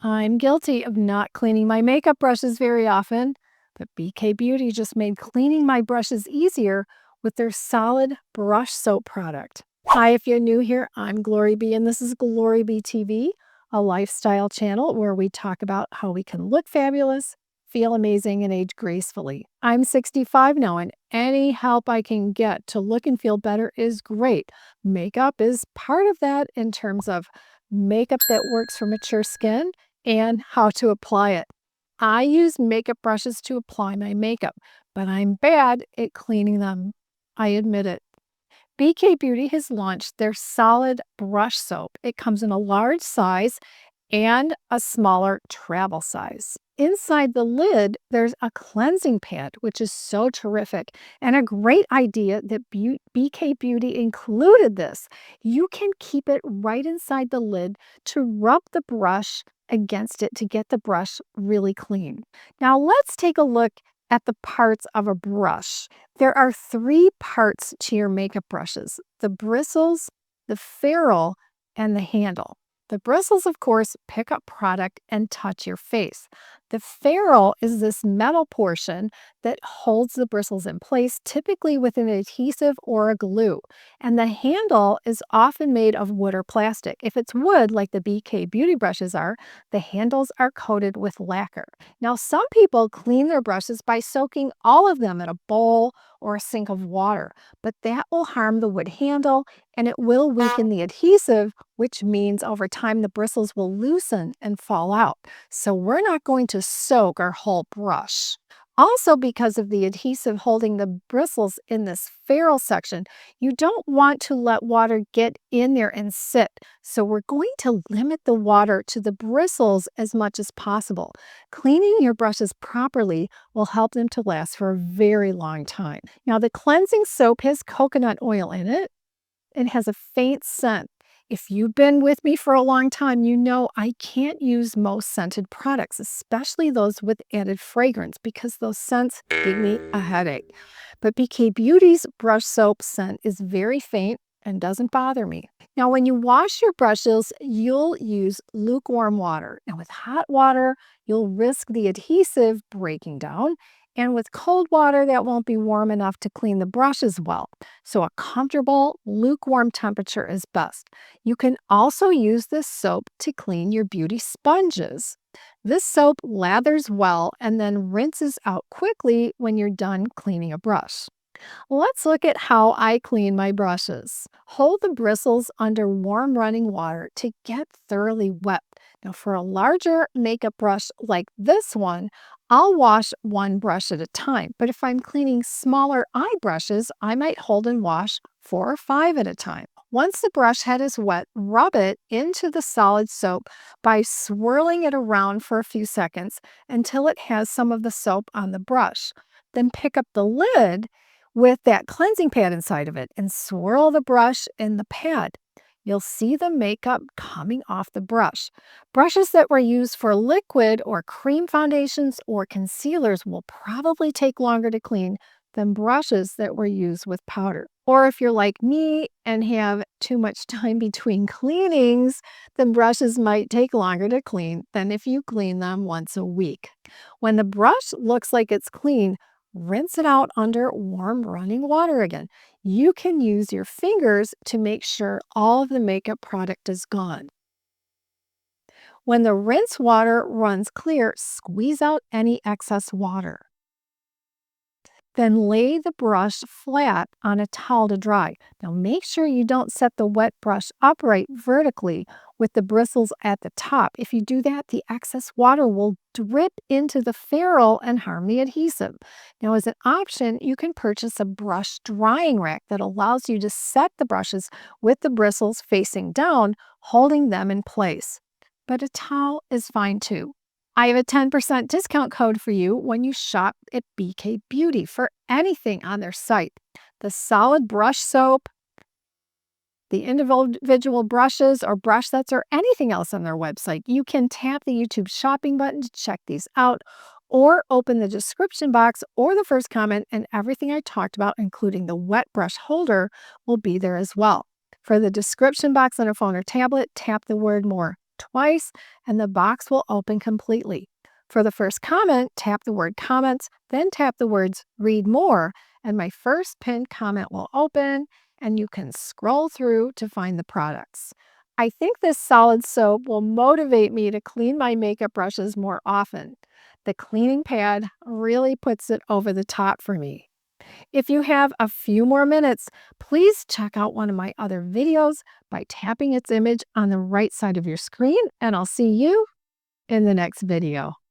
I'm guilty of not cleaning my makeup brushes very often, but BK Beauty just made cleaning my brushes easier with their solid brush soap product. Hi, if you're new here, I'm Glory B, and this is GloryB-TV, a lifestyle channel where we talk about how we can look fabulous, feel amazing, and age gracefully. I'm 65 now, and any help I can get to look and feel better is great. Makeup is part of that in terms of makeup that works for mature skin and how to apply it. I use makeup brushes to apply my makeup, but I'm bad at cleaning them. I admit it. BK Beauty has launched their solid brush soap. It comes in a large size and a smaller travel size. Inside the lid, there's a cleansing pad, which is so terrific and a great idea that BK Beauty included this. You can keep it right inside the lid to rub the brush against it to get the brush really clean. Now let's take a look at the parts of a brush. There are three parts to your makeup brushes: the bristles, the ferrule, and the handle. The bristles, of course, pick up product and touch your face. The ferrule is this metal portion that holds the bristles in place, typically with an adhesive or a glue. And the handle is often made of wood or plastic. If it's wood, like the BK Beauty brushes are, the handles are coated with lacquer. Now, some people clean their brushes by soaking all of them in a bowl or a sink of water, but that will harm the wood handle and it will weaken the adhesive, which means over time the bristles will loosen and fall out. So we're not going to soak our whole brush. Also, because of the adhesive holding the bristles in this ferrule section, you don't want to let water get in there and sit. So we're going to limit the water to the bristles as much as possible. Cleaning your brushes properly will help them to last for a very long time. Now, the cleansing soap has coconut oil in it. It has a faint scent. If you've been with me for a long time, you know I can't use most scented products, especially those with added fragrance, because those scents give me a headache. But BK Beauty's brush soap scent is very faint and doesn't bother me. Now, when you wash your brushes, you'll use lukewarm water. And with hot water, you'll risk the adhesive breaking down. And with cold water, that won't be warm enough to clean the brushes well. So a comfortable, lukewarm temperature is best. You can also use this soap to clean your beauty sponges. This soap lathers well and then rinses out quickly when you're done cleaning a brush. Let's look at how I clean my brushes. Hold the bristles under warm running water to get thoroughly wet. Now, for a larger makeup brush like this one, I'll wash one brush at a time. But if I'm cleaning smaller eye brushes, I might hold and wash 4 or 5 at a time. Once the brush head is wet, rub it into the solid soap by swirling it around for a few seconds until it has some of the soap on the brush. Then pick up the lid with that cleansing pad inside of it and swirl the brush in the pad. You'll see the makeup coming off the brush. Brushes that were used for liquid or cream foundations or concealers will probably take longer to clean than brushes that were used with powder. Or if you're like me and have too much time between cleanings, then brushes might take longer to clean than if you clean them once a week. When the brush looks like it's clean, rinse it out under warm running water again. You can use your fingers to make sure all of the makeup product is gone. When the rinse water runs clear, squeeze out any excess water. Then lay the brush flat on a towel to dry. Now make sure you don't set the wet brush upright vertically with the bristles at the top. If you do that, the excess water will drip into the ferrule and harm the adhesive. Now, as an option, you can purchase a brush drying rack that allows you to set the brushes with the bristles facing down, holding them in place. But a towel is fine too. I have a 10% discount code for you when you shop at BK Beauty for anything on their site. The solid brush soap, the individual brushes or brush sets, or anything else on their website. You can tap the YouTube shopping button to check these out, or open the description box or the first comment, and everything I talked about, including the wet brush holder, will be there as well. For the description box on a phone or tablet, tap the word more. twice, and the box will open completely. For the first comment, tap the word Comments, then tap the words Read More, and my first pinned comment will open, and you can scroll through to find the products. I think this solid soap will motivate me to clean my makeup brushes more often. The cleaning pad really puts it over the top for me. If you have a few more minutes, please check out one of my other videos by tapping its image on the right side of your screen, and I'll see you in the next video.